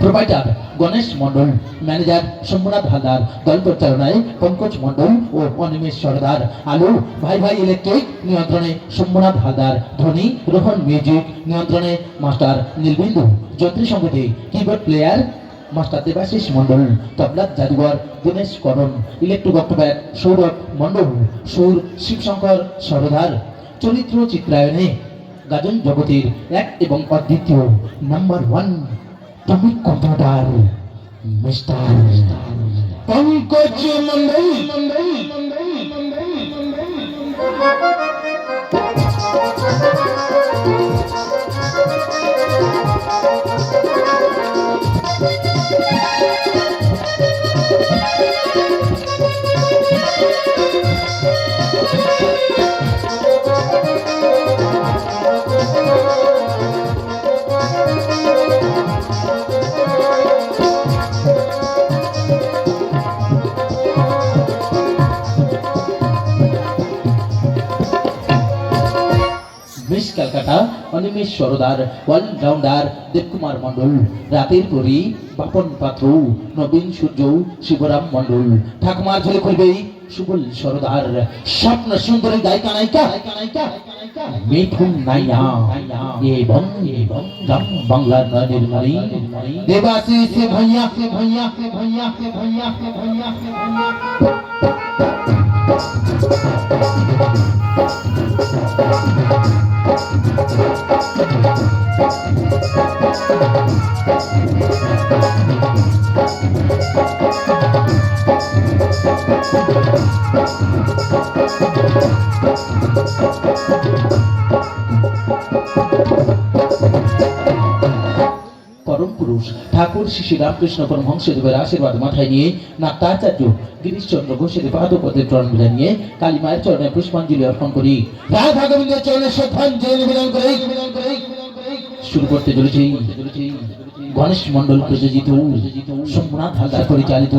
Provider Ganesh মণ্ডল, manager Shambhunath Haldar, দল পরিচালনায় পঙ্কজ মণ্ডল ও অনিমেষ সরদার। আলো ভাই ভাই ইলেকট্রিক, নিয়ন্ত্রণে শম্ভুনাথ হালদার। ধ্বনি রোহন মিউজিক, নিয়ন্ত্রণে মাস্টার নীলবিন্দু। যন্ত্রী সংগীতে কিবোর্ড প্লেয়ার মাস্টার দেবাশিস মণ্ডল, তবলা জাদুঘর দীনেশ করণ, ইলেকট্রিক অক্টোপ্যাড সৌরভ মণ্ডল, সুর শিবশঙ্কর সরদার। চরিত্র চিত্রায়নে গাজন জগতের এক এবং অদ্বিতীয় নাম্বার ওয়ান টমিক computer mister Pankaj Mondal. Miss Calcutta Animesh Sardar, allrounder Debkumar Mondal, রাতের পরি বাপন পাত্র, নবীন সূর্য শিবরাম মণ্ডল, ঠাকুমার ঝোলে খুলবে সুবল সরদার। স্বপ্ন সুন্দরী গায়িকা নায়িকা মিঠুন নাইয়া এবং গ্রাম বাংলার নয়নের মণি দেবাশিস ভাইয়া। পরম পুরুষ ঠাকুর শ্রী শ্রী রামকৃষ্ণ পরমহংসদেবের আশীর্বাদ মাথায় নিয়ে নাট্যাচার্য গিরিশচন্দ্র ঘোষের পাদপদে প্রণাম নিয়ে কালী মায়ের চরণে পুষ্পাঞ্জলি অর্পণ করি, রাধা গোবিন্দের চরণে শ্রদ্ধাঞ্জলি নিবেদন করে শুরু করতে চলেছি গণেশ মণ্ডল প্রযোজিত, শম্ভুনাথ হালদার পরিচালিত,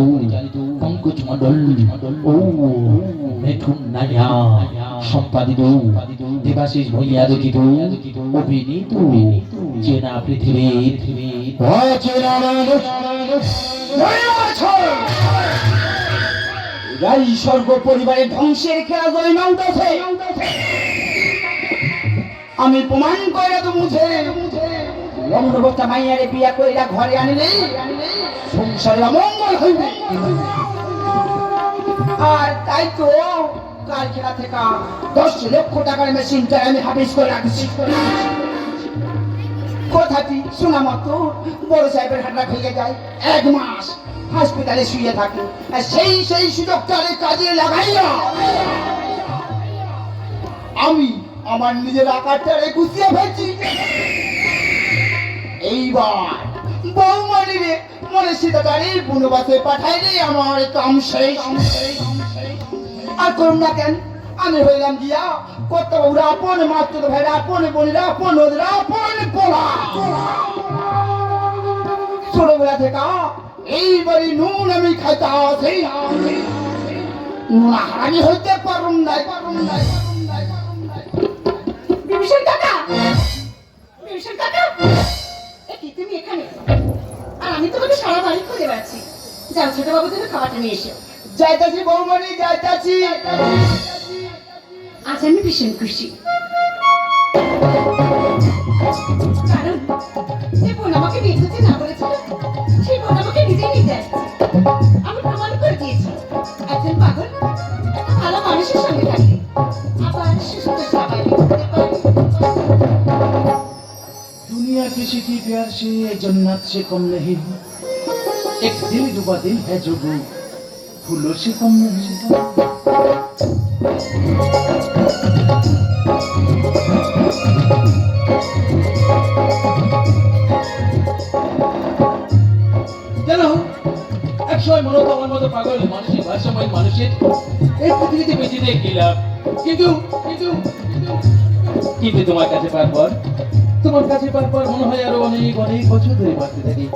পঙ্কজ মণ্ডল ও মিঠুন নাইয়া সম্পাদিত, দেবাশিস ভূঁইয়া রচিত, অভিনীত চেনা পৃথিবীর অচেনা রাই স্বর্গ পরিবারের ধ্বংসের খেলা করে নাউতেছে। আমি প্রমাণ করে তো মুছে লম্ববস্তা মাইয়ারে বিয়া কইরা ঘরে আনিলে সংসারে অমঙ্গল হইবে। আর তাই তো কাল খেলা থেকে 10 লক্ষ টাকার মেশিনটা আমি হাফিজ করে রাখছি। কথাটি শোনা মতো বড় সাহেবের হাতটা ভেঙে যায়, 1 মাস হাসপাতালে শুয়ে থাকে। আর সেই সুযোগটারে কাজে লাগাইয়া আমি আমার নিজের আকারটারে গুছিয়ে ফেলছি। এইবার বৌমানিরে মনে সীতাকারী বনবাসে পাঠাইলে আমার কাম শেষ। আর করুন না কেন, আমি হইলাম গিয়া কত বউরা আপন, মাত্র ভাইরা আপন, বোনেরা আপন, ওদেরা আপন পোলা। ছোটবেলা থেকে এইবারই নুন আমি খাইতে আছি, নুন হারামি হইতে পারুম নাই। বিভীষণ কাকা, কি তুমি এখানে? আর আমি তোমাকে সারা বাড়ি খুঁজে বেড়াচ্ছি। যাও ছোট বাবু, তুমি খাবারটা নিয়ে এসো। যাইতাছি বৌমণি, যাইতাছি। আজ আমি ভীষণ খুশি, কারণ যে বোন আমাকে বিয়ে করতে না বলেছিল, সেই বোন আমাকে নিজেই নিতে আসছে। আমি প্রমাণ করে দিয়েছি, একজন পাগল একটা ভালো মানুষের সঙ্গে থাকলে আবার সুস্থ স্বাভাবিক হতে পারে। दुनिया किसी की प्यार से जन्नत से कम नहीं, एक दिल डूबा दिल है जो फूलों से कम नहीं। জানো, এক সময় মনে হতো আমার মতো পাগল মানসিক ভারসাম্য মানুষের এই পৃথিবীতে বেঁচে দিয়ে গেলাম, কিন্তু কিন্তু কিন্তু তোমার কাছে পারপর মনে হয় আরো অনেক বছর ধরে বাঁচতে থাকি।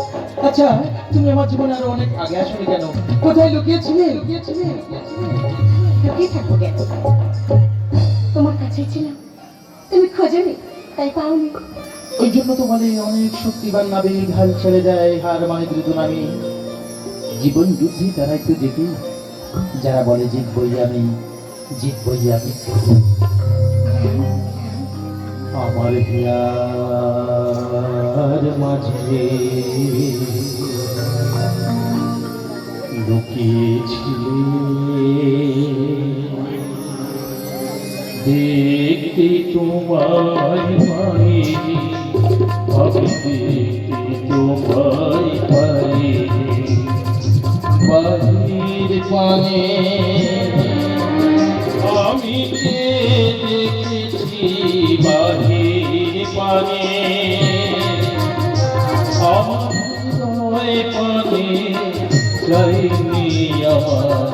আচ্ছা, তুমি আমার জীবনে আরো অনেক আগে আসলে কেন? কোথায় লুকিয়েছিলে? লুকিয়ে থাকবো কেন? তোমার কাছেই ছিলাম, তুমি খোঁজোনি তাই পাওনি। ওই জন্য তো বলে অনেক শক্তিবান নাবিক হাল ছেড়ে দেয়, হার মানে দ্রুত নামি। জীবন যুদ্ধে তারা একটু দেখি, যারা বলে জিতবই আমি, জিতবই আমি। আমার হিয়ার মাঝে লুকিয়েছিলে, দেখতে তোমায় পাইনি, আমি দেখতে তোমায় পাইনি। বাহির পানে আমি কে দেখেছি, বাহির পানে আমার হৃদয় পানে যাইনি, আমার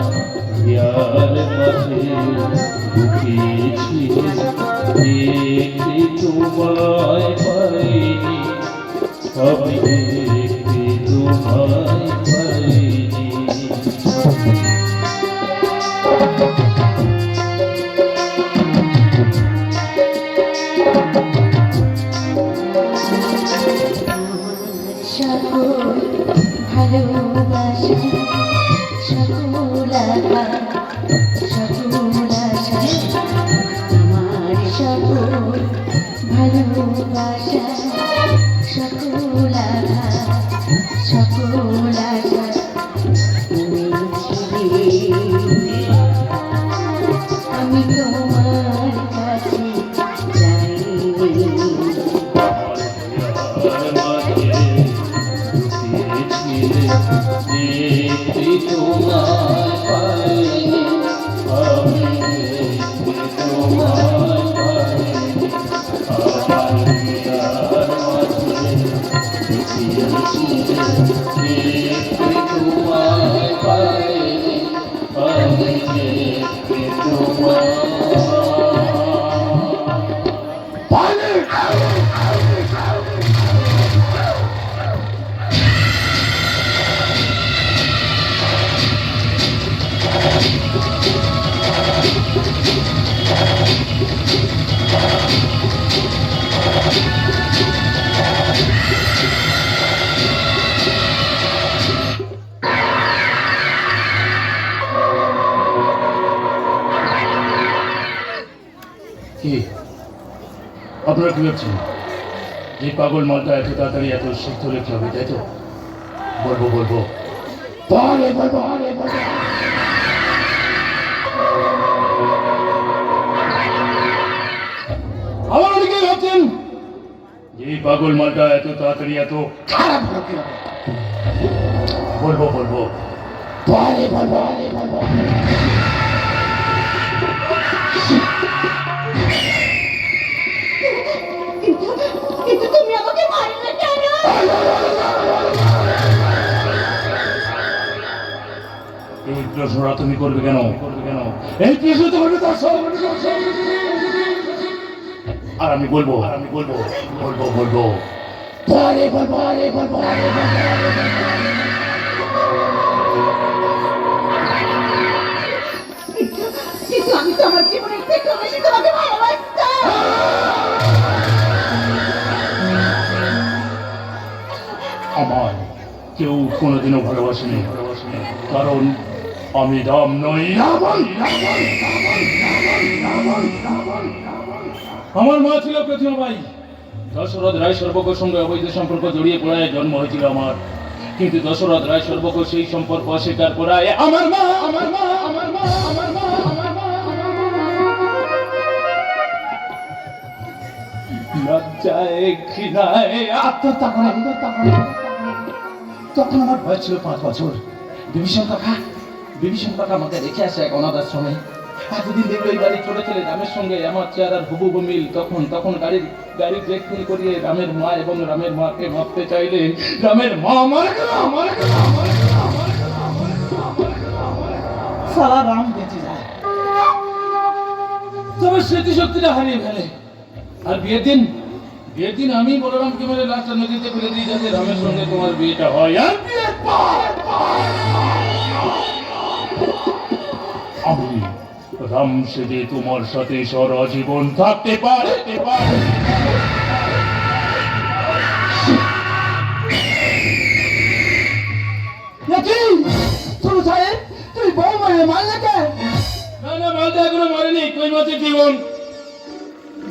হিয়ার মাঝে লুকিয়েছি, দেখতে তোমায় পাইনি, আমি দেখতে তোমায় পাইনি। সকল ভালোবাসা, সকল আঘাত, সকল আশা, আমার সকল ভালোবাসা, সকল আঘাত, সকল আশা তুমি ছিলে। আমি তোমার কাছে যাইনি, আপনারা কি ভাবছেন যে পাগল মালটা এত তাড়াতাড়ি এত সিদ্ধ লেখতে হবে, তাই তো? বলবো বলবো পরে বলবো, আরে বলবো। আমার অনেকেই ভাবছেন যে পাগল মালটা এত তাড়াতাড়ি এত খারাপ হলো কি হবে। বলবো বলবো পরে বলবো, আরে বলবো। কিন্তু তুমি আমাকে মারলে কেন? এই প্রশ্নটা তুমি করবে কেন? এই প্রশ্ন তো করবে দর্শক। আর আমি বলবো বলবো বলবো পরে বলবো, আরে বলবো, আরে বলবো। কিন্তু আমি তো আমার জীবনের থেকে বেশি তোমাকে ভালোবাসতাম। আমার কেউ কোনোদিনও ভালোবাসেনি, কারণ আমি রাম নই, রাবণ। আমার মা ছিল প্রতিমাবাই। দশরথ রায় সর্বকর সঙ্গে অবৈধ সম্পর্ক জড়িয়ে পড়ায় জন্ম হয়েছিল আমার, কিন্তু দশরথ রায় সর্বকর সেই সম্পর্ক অস্বীকার করায় আমার মা লজ্জায় ঘৃণায় আত্মহত্যা করে। তখন আমার বয়স ছিল 5 বছর। বিভীষণ কাকা আমাকে রেখে আসে এক অনাথ আশ্রমে। এতদিন দেখলো এই বাড়ির ছোট ছেলে রামের সঙ্গে আমার চেহারার হুবহু মিল। তখন গাড়ির ব্রেক ফেল করিয়ে রামের মা এবং রামের মাকে মারতে চাইলে রামের মা মারা গেল। সারা রাম বেঁচে যায়, তবে স্মৃতিশক্তিটা হারিয়ে ফেলে। আর বিয়ের দিন আমি বলরামকে মেরে লাশটা নদীতে ফেলে দিই যাতে রামের সঙ্গে তোমার বিয়েটা হয়। আর বিয়ের পর আমি রাম সেজে তোমার সাথে সারা জীবন থাকতে পারে। মাঝে জীবন।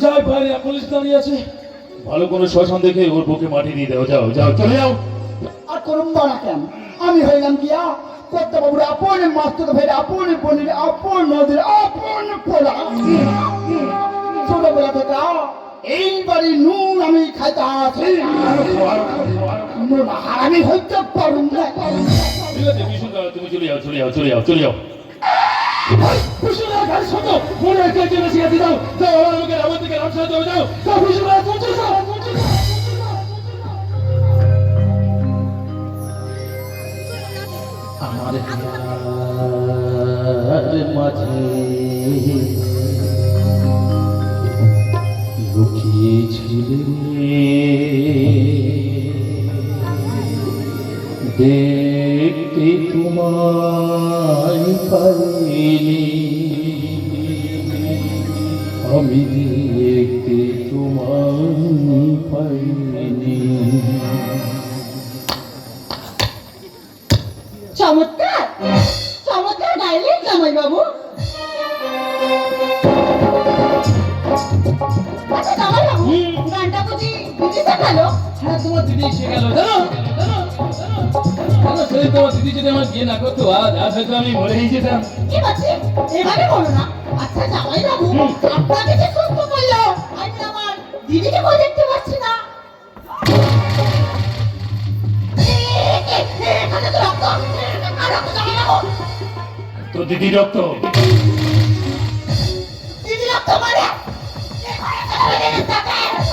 যাই বাইরে পুলিশ দাঁড়িয়ে আছে, ভালো কোনো শ্মশান দেখে ওর বুকে মাটি দিয়ে দাও। যাও যাও, চলে যাও। আর করুন না কেন, আমি হইলাম গিয়া কর্তা বাবুর আপন মাস্তুত ভাইয়ের আপন বোনের আপন নদীর আপন পোলা। ছোটবেলা থেকে এই বাড়ি নুন আমি খাইতে আছি, নুন আমি হইতে পারুন না। ঠিক আছে বিষ্ণু, তুমি চলে যাও, চলে যাও, চলে যাও, চলে যাও। বিষ্ণু গাড়ি শোনো, মনে একটা জন্য শিখাতে দাও। যাও, আমার লোকের আমার দিকে রাম সাথে যাও। যাও বিষ্ণু, চল যাও। আমার হিয়ার মাঝে লুকিয়েছিলে দেখতে তোমায় পাইনি, আমি দেখতে তোমায় পাইনি। চমৎকার চমৎকার গাইলেন জামাই বাবু। আচ্ছা জামাই বাবু, গানটা বুঝি দিদি শেখালো? হ্যাঁ, তোমার দিদি শেখালো, জানো জানো জানো, সেই তোমার দিদি যদি আমার বিয়ে না করতো, আজ হয়তো আমি মরেই যেতাম। কি বলছে? এভাবে বলো না। আচ্ছা জামাই বাবু, আপনাকে যে সুস্থ করলো, আমি আমার দিদিকে কই দেখতে পাচ্ছি না। এখানে তো রক্ত, আর রক্ত জামাই বাবু, তো দিদি রক্ত, দিদি রক্ত মানে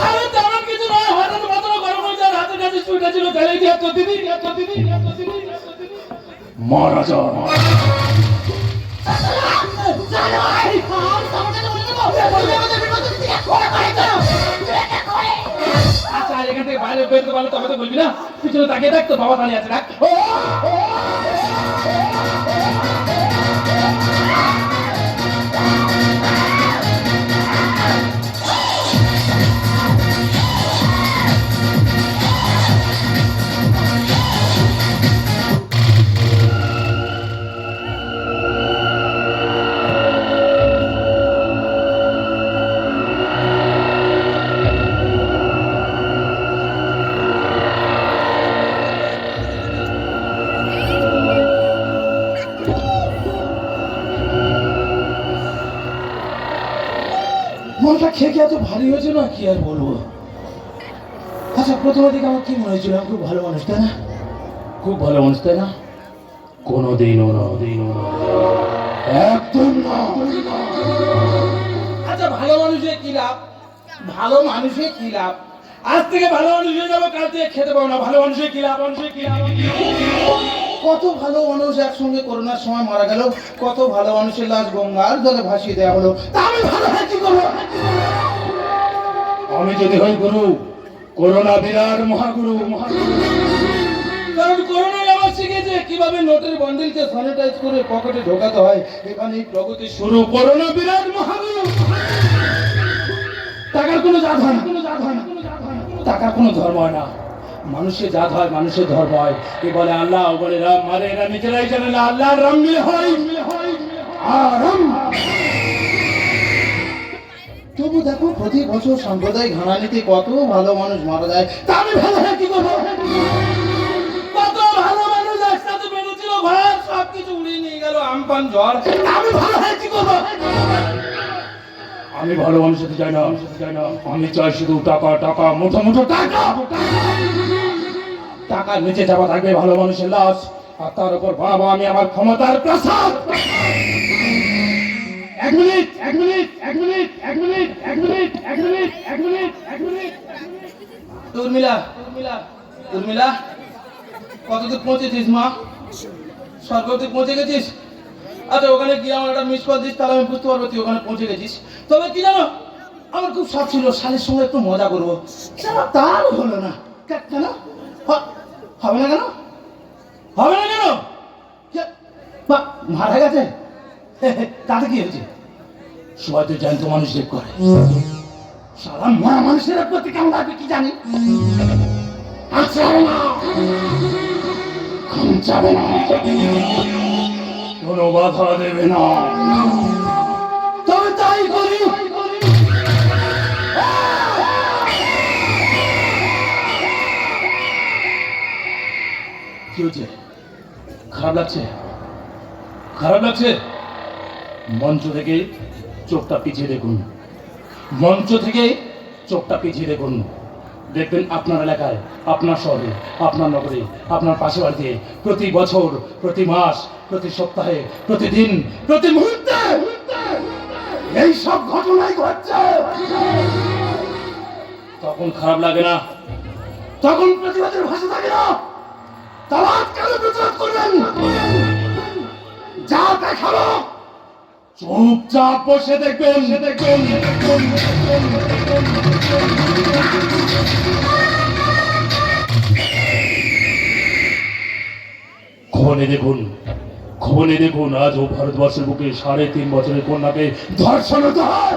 আরে তেমন কিছু নয়, হঠাৎ মাথা গরম হয়ে যায়, হাতের কাছে সুইটা ছিল, চালিয়ে দিয়ে তো দিদি মারা যায়। আচ্ছা, এখান থেকে বাইরে বেরোতে পারলে তবে তো বলবি না, পিছনে তাকিয়ে দেখ তো বাবা দাঁড়িয়ে আছে, দেখ। মনটা খেয়ে খেয়ে এত ভারী হয়েছে না, কি আর বলবো। আচ্ছা, প্রথমে দিকে আমার কি মনে হয়েছিল, আমি খুব ভালো মানুষ, তাই না? খুব ভালো মানুষ, তাই না? কোনোদিনও না, একদম না। আচ্ছা, ভালো মানুষের কি লাভ? ভালো মানুষের কি লাভ? আজ থেকে ভালো মানুষ হয়ে যাবো, কাল থেকে খেতে পাবো না। ভালো মানুষের কি লাভ? কত ভালো মানুষ একসঙ্গে করোনার সময় মারা গেল, কত ভালো মানুষের লাশ গঙ্গার জলে ভাসিয়ে দেওয়া হলো। তা আমি ভালো হয় কি করবো? আমি যদি হই গুরু, করোনা বিরাট মহাগুরু। কারণ করোনায় আমার শিখেছে কিভাবে নোটের বান্ডিলকে স্যানিটাইজ করে পকেটে ঢোকাতে হয়। এখানেই প্রগতি শুরু। করোনা বিরাট মহাগুরু। টাকার কোনো জাত হয় না, টাকার কোনো ধর্ম হয় না। মানুষের জাত হয়, মানুষের ধর্ম হয়। কে বলে আল্লাহ, ও বলে রাম, মানে এরা নিজেরাই জানে না আল্লাহ রাম মিলে হয়। তবু দেখো, প্রতি বছর সাম্প্রদায়িক হানানিতে কত ভালো মানুষ মারা যায়। তা আমি ভালো হয় কি করবো? কত ভালো মানুষ একসাথে বেরোছিল, ঘর সবকিছু উড়িয়ে নিয়ে গেল, আমপান ঝড়। আমি ভালো হয় কি করবো? আমি ভালো মানুষের সাথে চাই না, আমি চাই শুধু টাকা, টাকা, মুঠো মুঠো টাকা। টাকার নিচে চাপা থাকবে ভালো মানুষের লাশ, আর তার উপর বানাবো আমি আমার ক্ষমতার প্রাসাদ। এক মিনিট। উর্মিলা, কতদূর পৌঁছেছিস মা? সরকার পৌঁছে গেছিস? আচ্ছা, ওখানে গিয়ে আমার একটা মিস কল দিস, তাহলে আমি বুঝতে পারবো তুই ওখানে পৌঁছে গেছিস। তবে কি জানো, আমার খুব শখ ছিল শালের সঙ্গে একটু মজা করবো, তার হলো না। কেন হবে না? কেন মারা গেছে? তাতে কি হয়েছে? সবাই তো জ্যান্ত মানুষ রেপ করে। সারা মরা মানুষের প্রতি কেমন লাগবে কি জানি। আচ্ছা, যাবে না, কোনো বাধা দেবে না, তবে তাই করি। কি হয়েছে? খারাপ লাগছে? খারাপ লাগছে? মঞ্চ থেকে চোখটা পিছিয়ে দেখুন, মঞ্চ থেকে চোখটা পিছিয়ে দেখুন। দেখবেন আপনার এলাকায়, আপনার শহরে, আপনার নগরে, আপনার পাশে বাড়িতে প্রতি বছর, প্রতি মাস, প্রতি সপ্তাহে, প্রতিদিন, প্রতি মুহূর্তে এই সব ঘটনাই ঘটছে। তখন খারাপ লাগে না? তখন প্রতিবাদের ভাষা থাকে না? তারা কেন প্রতিবাদ করবেন? যা দেখালো চুপচাপ বসে দেখবেন। খবরে দেখুন, খবরে দেখুন, আজও ভারতবর্ষের বুকে 3.5 বছরের কন্যাকে ধর্ষণ হতে হয়।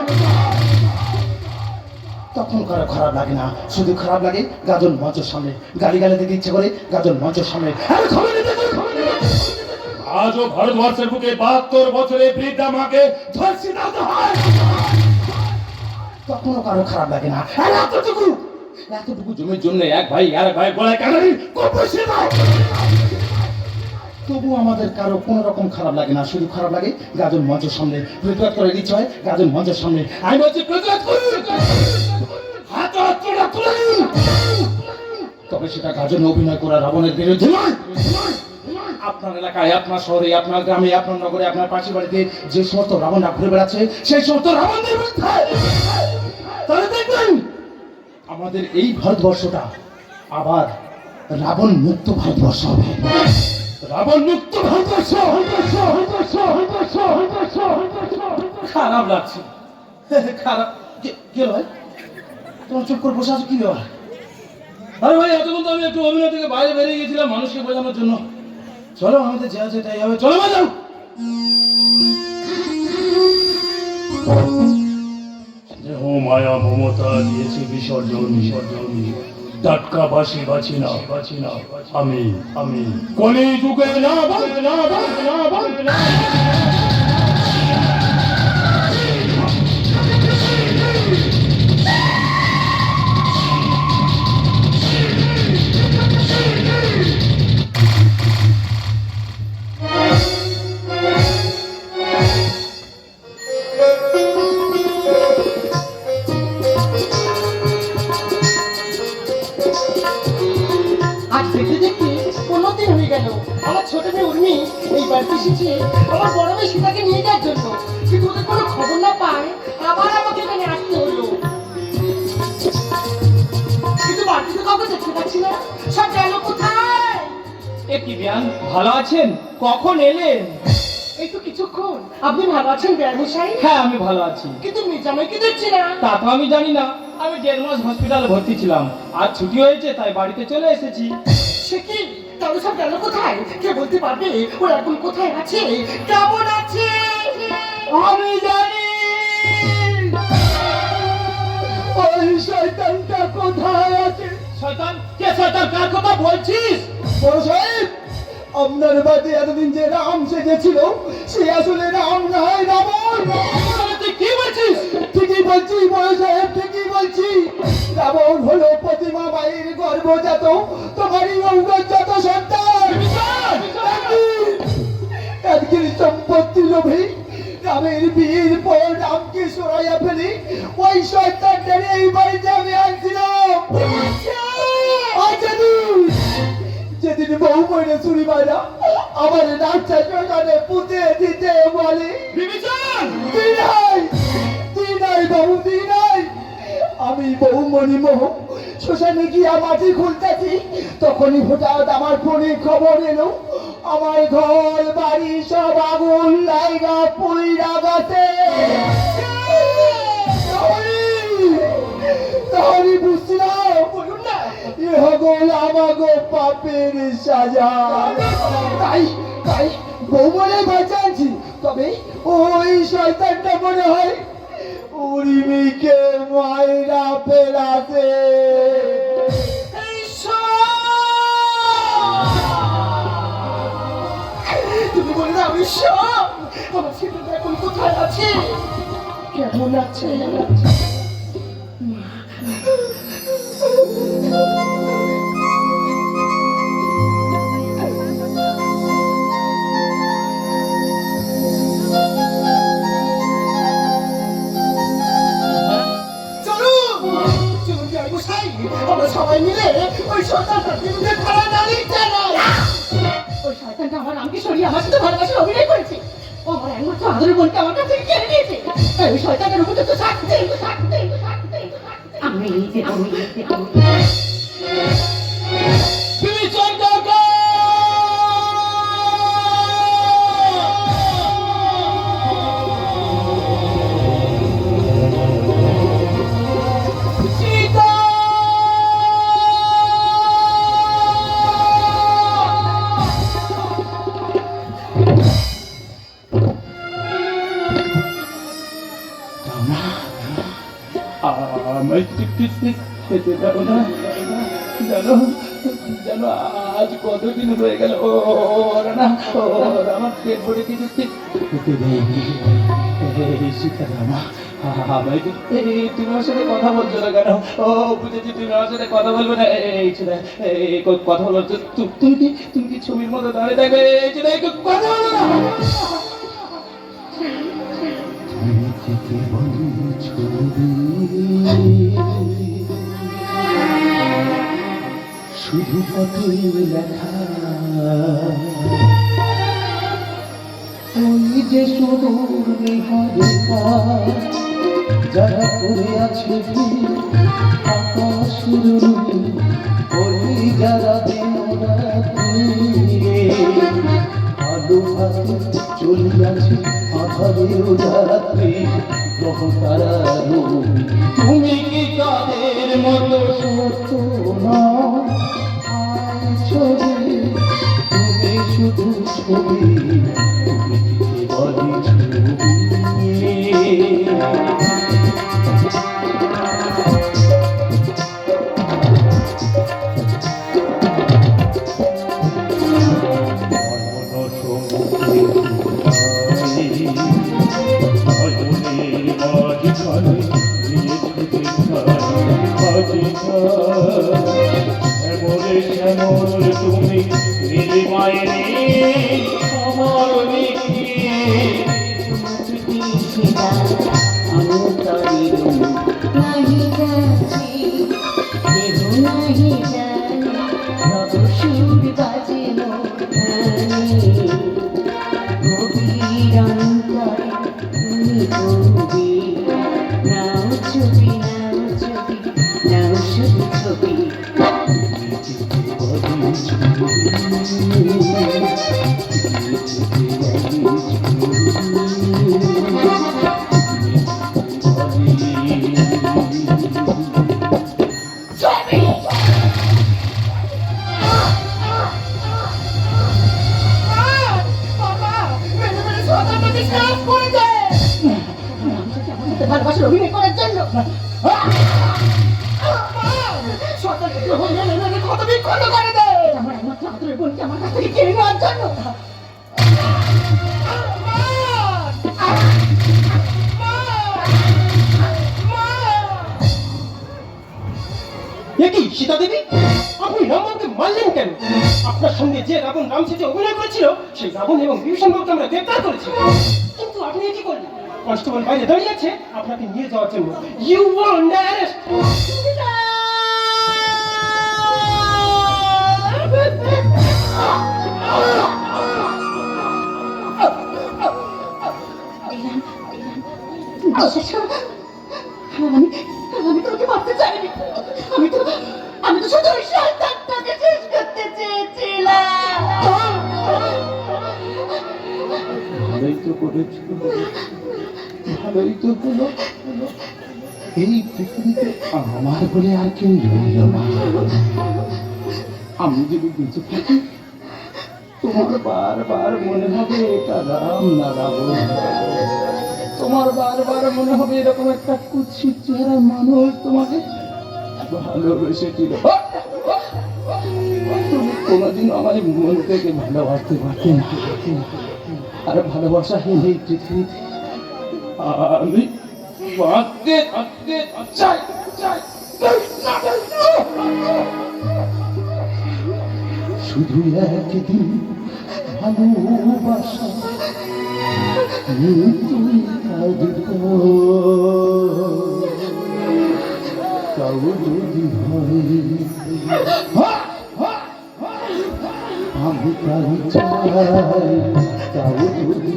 তখন কারো খারাপ লাগে না, শুধু খারাপ লাগে গাজন মঞ্চের সামনে গালি গালি দিতে ইচ্ছে করে গাজন মঞ্চের সামনে। আরে খবরে দেখুন, আজও ভারতবর্ষের বুকে 72 বছরের বৃদ্ধা মাকে ধর্ষিত হতে হয়। তখনও কারো খারাপ লাগে না। আরে এতটুকু জমির জন্য এক ভাই আর এক ভাই গলায় কাটারি কপসে দাও। তবু আমাদের কারো কোনো রকম খারাপ লাগে না, শুধু খারাপ লাগে গাজন মঞ্চের সামনে প্রতিবাদ করে ইচ্ছে হয় গাজন মঞ্চের সামনে। আমি বলছি প্রতিবাদ করুন, হাত তুলে নিন। তবে সেটা গাজনে অভিনয় করা রাবণের বিরুদ্ধে নয়। আপনার এলাকায়, আপনার শহরে, আপনার গ্রামে, আপনার নগরে, আপনার পাশের বাড়িতে যে সমস্ত রাবণরা ঘুরে বেড়াচ্ছে সেই সমস্ত রাবণদের বিরুদ্ধে। তাহলে দেখবেন আমাদের এই ভারতবর্ষটা আবার রাবণ মুক্ত ভারতবর্ষ হবে। রাবণ মুক্ত ভারতবর্ষ। খারাপ লাগছে, খারাপ। কি হয় তোমার চুপ করে বসে আছো, কি ব্যাপার? আরে ভাই, এতক্ষণ তো আমি একটু অভিনয় থেকে বাইরে বেরিয়ে গেছিলাম মানুষকে বোঝানোর জন্য। চলো, আমাদের যা আছে তাই হবে। চলো যাও। দেহ মায়া মমতা দিয়েছে বিসর্জন, টাটকা বাসি বাঁচি না, আমি কলি যুগে না। আজ দেখতে দেখতে 15 দিন হয়ে গেল আমার ছোট মেয়ে উর্মি এই বাড়িতে এসেছে আমার বড় মেয়ে সীতাকে নিয়ে যাওয়ার জন্য, কিন্তু ওদের কোনো খবর না পায় আবার আমাকে এখানে আসতে হলো। কিন্তু বাড়িতে কাউকে দেখতে পাচ্ছি না, সব গেল কোথায়? এ কি বিয়ান, ভালো আছেন? কখন এলেন? এই তো কিছুক্ষণ। আপনি ভালো আছেন ব্যবসায়ী? হ্যাঁ, আমি ভালো আছি। কিন্তু মেজামাইকে দেখছি না। তা তো আমি জানি না, আমি 1.5 মাস হসপিটালে ভর্তি ছিলাম, আজ ছুটি হয়েছে তাই বাড়িতে চলে এসেছি। সে কি, তাহলে সব গেল কোথায়? কে বলতে পারবে ও এখন কোথায় আছে, কেমন আছে? আমি জানি ওই শয়তানটা কোথায় আছে? শয়তান? কে শয়তান? কার কথা বলছিস? বড় সাহেব, আপনার বাড়িতে এতদিন যে রাম সেজেছিল সে আসলে রাম নয়, রাবণ। তুই কি বলছিস? ঠিকই বলছি বড় সাহেব, ঠিকই বলছি। রাবণ হলো প্রতিমা বাড়ির গর্ভজাত, তোমারই অঙ্গজাত সন্তান। একদিন সম্পত্তি লোভী রামের বিয়ের পর রামকে সরাইয়া ফেলি ওই শয়তানটার এই বাড়িতে আমি আনছিলাম। যেদিন বউ মরে চুরি বাইরা আমার নাচা শোষণে পুঁতে দিতে বলে, দিনাই বাবু দিনাই। আমি বউ মণিমোহ শ্মশানে গিয়া মাটি খুলতেছি, তখনই হঠাৎ আমার ফোনে খবর এলো আমার ঘর বাড়ি সব আগুন লাইগা পুইরা গেছে। তাহলে বুঝছিলাম এ হগল আমাগো পাপের সাজা। তাই তাই বউ মনে বাঁচাচ্ছি, তবে ওই শয়তানটা মনে হয় উর্মিকে মায়েরা ফেরাছে। তুমি বলে না আমি সব, আমার ছেলেটা এখন কোথায় আছে, কেমন আছে? আমাকে সরিয়ে আমার সাথে ভালোবাসার অভিনয় করেছে। ও আমার একমাত্র আদরের বোনকে আমার কাছ থেকে কেড়ে নিয়েছে। তাই ওই শয়তানের উপর তো থাকতে আমি এই যে আমায় খেতে দাও না, জানো জানো আজ কতদিন হয়ে গেল ওরা না ওরা আমার পেট ভরে কিছু খেতে দেয়নি। সীতারামা আমায় তুমি আমার সাথে কথা বলছো না কেন? ও বুঝেছি তুমি আমার সাথে কথা বলবে না। এই ছেলে এই কথা বলো, তুমি কি ছবির মতো দাঁড়িয়ে থাকবে? এই ছেলে কথা বলো না। শুধু পথে লেখা ওই যে সুদূর নিহরিকা যারা করে আছে আকাশের ওই যারা দিন রাত্রি আলো হাতে চলিয়াছে আধারেও রাত্রি গ্রহ তারারও। তুমি কি তাদের মতো সত্য না? ছবি তুমি শুধু ছবি, তুমি কেবলই ছবি। তুমি নিজে মায়ের আমার ভালোবাসার অভিনয় করার জন্য ক্ষত বিক্ষত করে দেয় আমার একমাত্র আদরের বোনকে আমার কাছ থেকে কেড়ে নেওয়ার জন্য। কি সীতা দেবী, আপনি রাবণকে মারলেন কেন? আপনার সঙ্গে যে রাবণ রাম সেজে অভিনয় করেছিল সেই রাবণ এবং বিভীষণ বাবুকে আমরা গ্রেফতার করেছি, কিন্তু আপনি কি করলেন? কনস্টেবল বাইরে দাঁড়িয়ে আছে আপনাকে নিয়ে যাওয়ার জন্য। You are under arrest. আমি তোকে মারতে চাইনি, আমি তো শুধু ওই শয়তানটাকে শেষ করতে চেয়েছিলাম। ভালোই তো করেছো, ভালোই তো হলো। এই পৃথিবীতে আমার বলে আর কেউ রইল না। আমি যদি বেঁচে থাকি তোমার বারবার মনে হবে এটা রাম না রাবণ। তোমার বারবার মনে হবে এরকম একটা কুৎসিত চেহারা মানুষ তোমাকে ভালোবেসেছিল। তুমি কোনোদিন আমার মন থেকে ভালোবাসতে পারতে না। আর ভালোবাসা এই পৃথিবীতে আমি বাঁচতে থাকতে চাই। শুধু একদিন ভালোবাসা তাও যদি হয় আমি তাই চাই যদি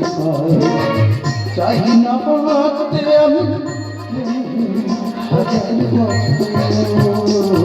চাই না বাঁচতে আমি হাজার বছর